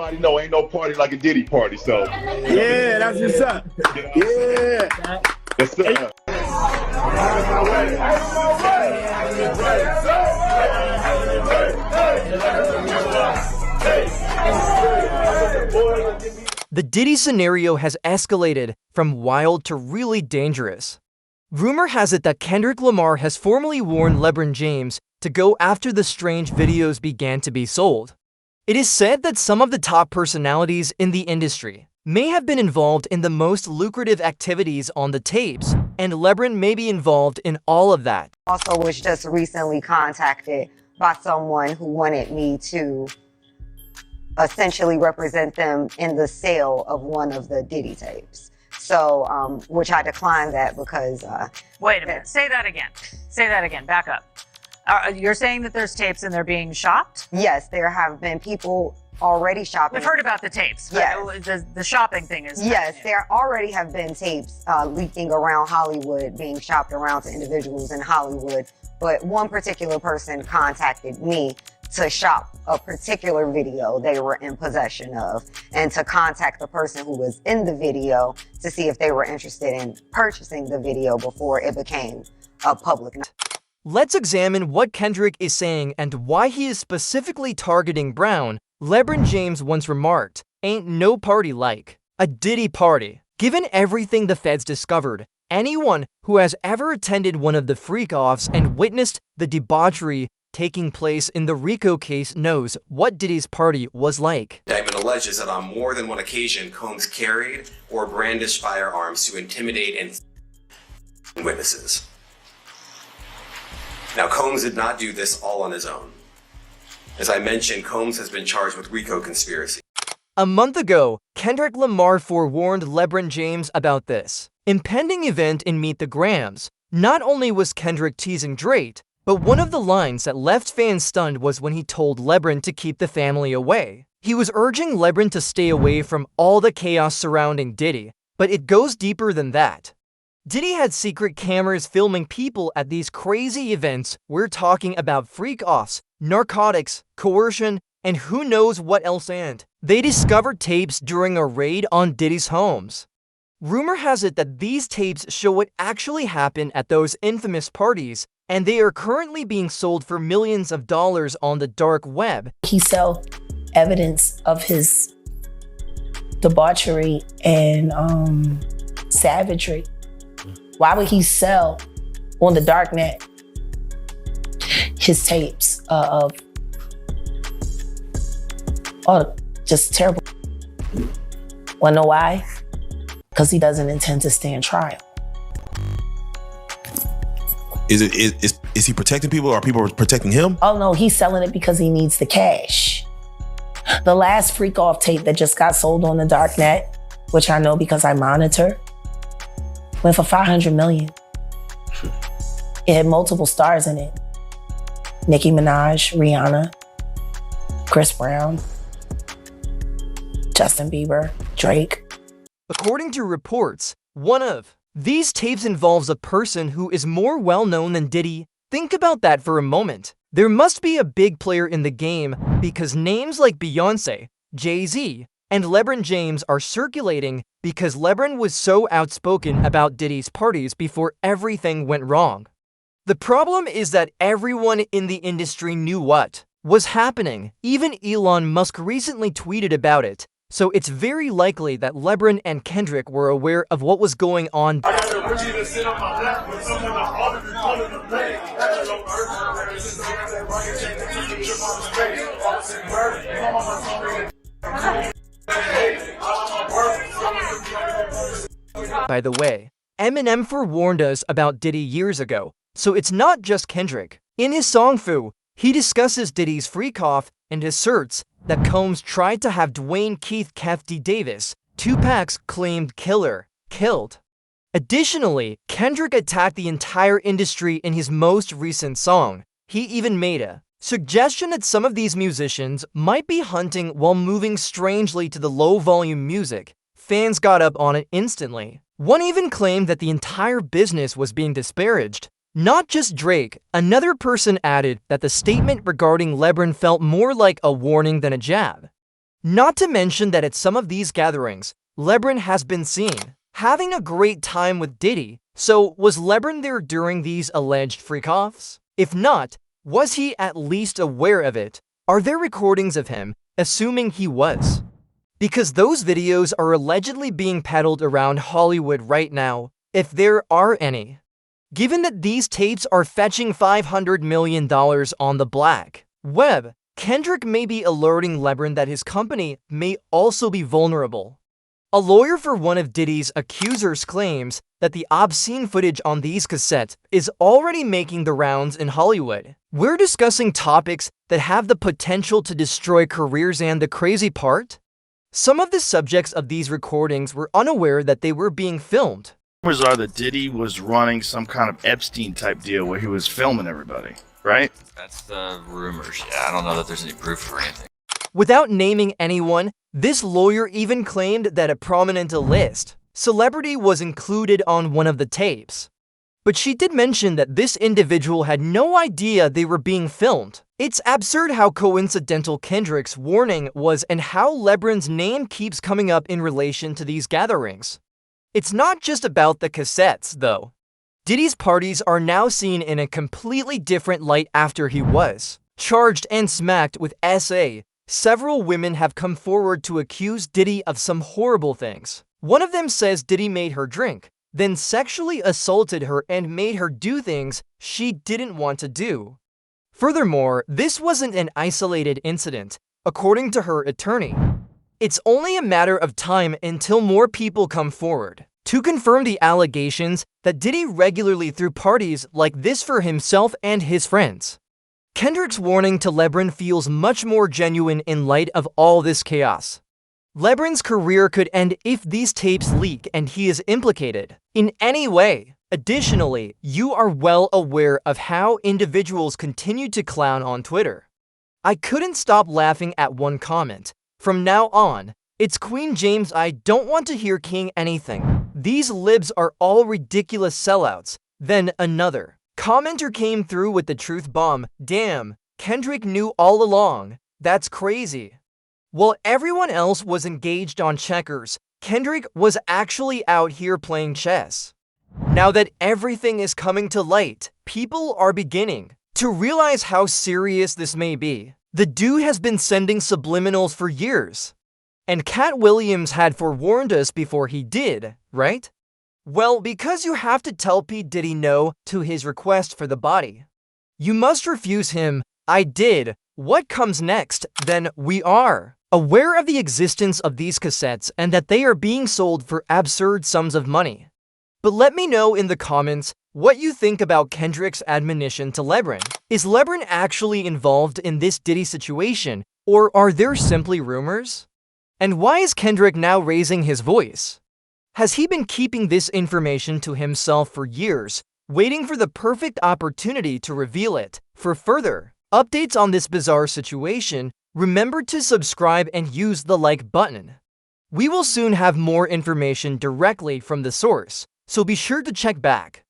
everybody know ain't no party like a Diddy party. So yeah, that's what's up. Yeah. Yes, sir. The Diddy scenario has escalated from wild to really dangerous. Rumor has it that Kendrick Lamar has formally warned LeBron James to go after the strange videos began to be sold. It is said that some of the top personalities in the industry may have been involved in the most lucrative activities on the tapes, and LeBron may be involved in all of that. Also was just recently contacted by someone who wanted me to essentially represent them in the sale of one of the Diddy tapes. So, which I declined that because... Wait a minute, say that again. Say that again, back up. You're saying that there's tapes and they're being shopped? Yes, there have been people already shopping. We've heard about the tapes. Yes. The shopping thing is... Yes, there already have been tapes leaking around Hollywood, being shopped around to individuals in Hollywood. But one particular person contacted me to shop a particular video they were in possession of, and to contact the person who was in the video to see if they were interested in purchasing the video before it became a public. Let's examine what Kendrick is saying and why he is specifically targeting Brown. LeBron James once remarked, "Ain't no party like a Diddy party." Given everything the feds discovered, anyone who has ever attended one of the freak-offs and witnessed the debauchery taking place in the RICO case knows what Diddy's party was like. Indictment alleges that on more than one occasion, Combs carried or brandished firearms to intimidate and witnesses. Now, Combs did not do this all on his own. As I mentioned, Combs has been charged with RICO conspiracy. A month ago, Kendrick Lamar forewarned LeBron James about this impending event in Meet the Grams. Not only was Kendrick teasing Drake, but one of the lines that left fans stunned was when he told LeBron to keep the family away. He was urging LeBron to stay away from all the chaos surrounding Diddy, but it goes deeper than that. Diddy had secret cameras filming people at these crazy events. We're talking about freak-offs, narcotics, coercion, and who knows what else, and they discovered tapes during a raid on Diddy's homes. Rumor has it that these tapes show what actually happened at those infamous parties, and they are currently being sold for millions of dollars on the dark web. He sell evidence of his debauchery and savagery. Why would he sell on the dark net his tapes of just terrible? Wanna know why? Because he doesn't intend to stand trial. Is he protecting people, or are people protecting him? Oh no, he's selling it because he needs the cash. The last freak off tape that just got sold on the dark net, which I know because I monitor, went for $500 million. It had multiple stars in it. Nicki Minaj, Rihanna, Chris Brown, Justin Bieber, Drake. According to reports, one of these tapes involves a person who is more well-known than Diddy. Think about that for a moment. There must be a big player in the game because names like Beyonce, Jay-Z, and LeBron James are circulating because LeBron was so outspoken about Diddy's parties before everything went wrong. The problem is that everyone in the industry knew what was happening. Even Elon Musk recently tweeted about it. So it's very likely that LeBron and Kendrick were aware of what was going on. By the way, Eminem forewarned us about Diddy years ago, so it's not just Kendrick. In his song Foo, he discusses Diddy's freak-off and asserts that Combs tried to have Dwayne Keith Kefty Davis, Tupac's claimed killer, killed. Additionally, Kendrick attacked the entire industry in his most recent song. He even made a suggestion that some of these musicians might be hunting while moving strangely to the low-volume music. Fans got up on it instantly. One even claimed that the entire business was being disparaged. Not just Drake, another person added that the statement regarding LeBron felt more like a warning than a jab. Not to mention that at some of these gatherings, LeBron has been seen having a great time with Diddy. So was LeBron there during these alleged freak-offs? If not, was he at least aware of it? Are there recordings of him, assuming he was? Because those videos are allegedly being peddled around Hollywood right now, if there are any. Given that these tapes are fetching $500 million on the black web, Kendrick may be alerting LeBron that his company may also be vulnerable. A lawyer for one of Diddy's accusers claims that the obscene footage on these cassettes is already making the rounds in Hollywood. We're discussing topics that have the potential to destroy careers, and the crazy part? Some of the subjects of these recordings were unaware that they were being filmed. Rumors are that Diddy was running some kind of Epstein type deal where he was filming everybody, right? That's the rumors. Yeah, I don't know that there's any proof or anything. Without naming anyone, this lawyer even claimed that a prominent list celebrity was included on one of the tapes. But she did mention that this individual had no idea they were being filmed. It's absurd how coincidental Kendrick's warning was and how LeBron's name keeps coming up in relation to these gatherings. It's not just about the cassettes, though. Diddy's parties are now seen in a completely different light after he was charged and smacked with SA. Several women have come forward to accuse Diddy of some horrible things. One of them says Diddy made her drink, then sexually assaulted her and made her do things she didn't want to do. Furthermore, this wasn't an isolated incident, according to her attorney. It's only a matter of time until more people come forward to confirm the allegations that Diddy regularly threw parties like this for himself and his friends. Kendrick's warning to LeBron feels much more genuine in light of all this chaos. LeBron's career could end if these tapes leak and he is implicated in any way. Additionally, you are well aware of how individuals continue to clown on Twitter. I couldn't stop laughing at one comment. From now on, it's Queen James, I don't want to hear King anything. These libs are all ridiculous sellouts. Then another commenter came through with the truth bomb. Damn, Kendrick knew all along. That's crazy. While everyone else was engaged on checkers, Kendrick was actually out here playing chess. Now that everything is coming to light, people are beginning to realize how serious this may be. The dude has been sending subliminals for years. And Cat Williams had forewarned us before he did, right? Well, because you have to tell P. Diddy no to his request for the body. You must refuse him. I did. What comes next? Then we are aware of the existence of these cassettes and that they are being sold for absurd sums of money. But let me know in the comments what you think about Kendrick's admonition to LeBron. Is LeBron actually involved in this Diddy situation, or are there simply rumors? And why is Kendrick now raising his voice? Has he been keeping this information to himself for years, waiting for the perfect opportunity to reveal it? For further updates on this bizarre situation, remember to subscribe and use the like button. We will soon have more information directly from the source, so be sure to check back.